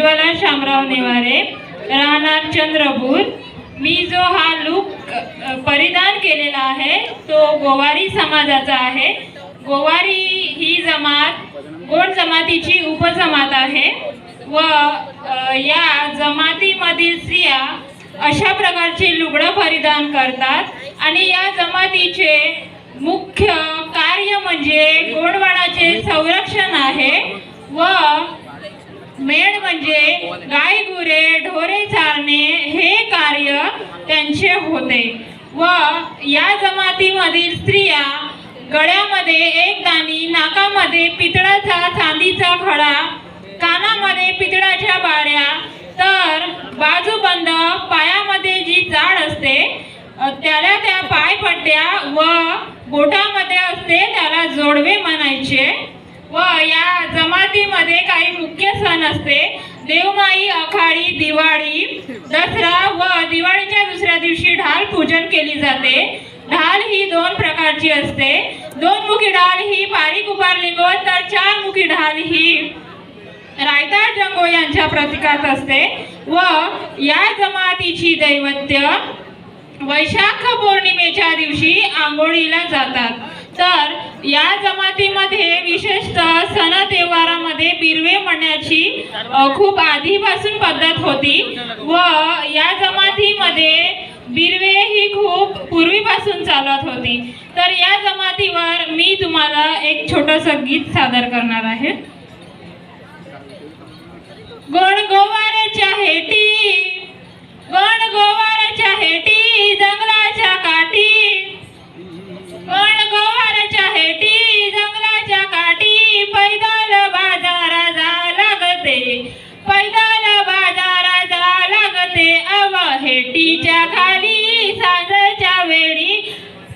उज्ज्वला शामराव नेवारे, राहणार चंद्रपूर। मी जो हा लूक परिधान केलेला आहे तो गोवारी समाजाचा आहे। गोवारी ही जमात गोंड जमातीची उपजमात आहे व या जमातीमधील स्त्रिया अशा प्रकारचे लुगडं परिधान करतात आणि या जमातीचे मुख्य कार्य म्हणजे गोंडवाडाचे संरक्षण आहे व मेन म्हणजे गाय गुरे ढोरे चारणे हे कार्य त्यांचे होते व या जमातीमधील स्त्रिया गळ्यामध्ये एक दाणी, नाकामध्ये पितळाचा चांदीचा खडा, कानामध्ये पितळाच्या बाळ्या, तर बाजूबंद, पायामध्ये जी जाड असते त्याला त्या पायपट्ट्या व बोटामध्ये असते त्याला जोडवे म्हणायचे। व या जमातीमध्ये काही मुख्य सण असते, देवमाई, आखाडी, दिवाळी, दसरा व दिवाळीच्या दुसऱ्या दिवशी ढाल पूजन केली जाते। ढाल ही दोन प्रकारची असते, दोनमुखी ढाल ही बारीक उभारलिंगो तर चारमुखी ढाल ही रायताळ जंगो यांच्या प्रतीकात असते व या जमातीची दैवत्य वैशाख पौर्णिमेच्या दिवशी आंघोळीला जातात। तर या जमातीमध्ये विशेषतः सण त्योहारामध्ये बिरवे म्हणण्याची खूप आधीपासून पद्धत होती व या जमातीमध्ये बिरवे ही खूप पूर्वीपासून चालत होती। तर या जमातीवर मी तुम्हाला एक छोटंसं गीत सादर करणार आहे। गोंड गोवाऱ्याच्या हेटी, गोंड गोवाऱ्याच्या हेटी, जंगलाच्या काठी, गोंड गोवाऱ्याच्या हेटी, जंगलाच्या काठी, पैदल बाजारा जा लागते, पैदल बाजारा जा लागते, अव हेटीच्या खाली सांजच्या वेळी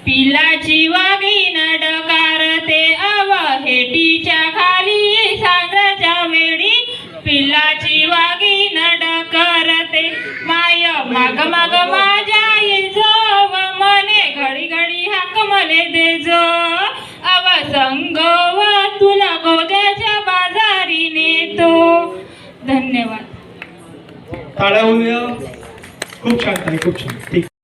पिलाची वाघीण डकारते, अव हेटीच्या खाली सांजच्या वेळी पिलाची वाघीण डकारते, माय माग माग माझ्या येजो व मने घडी घडी हाक मले देजो, अव संग व तुला गोद्याच्या बाजारी नेतो। धन्यवाद। टाळ्या होऊया। खूप छान, खूप छान। ठीक।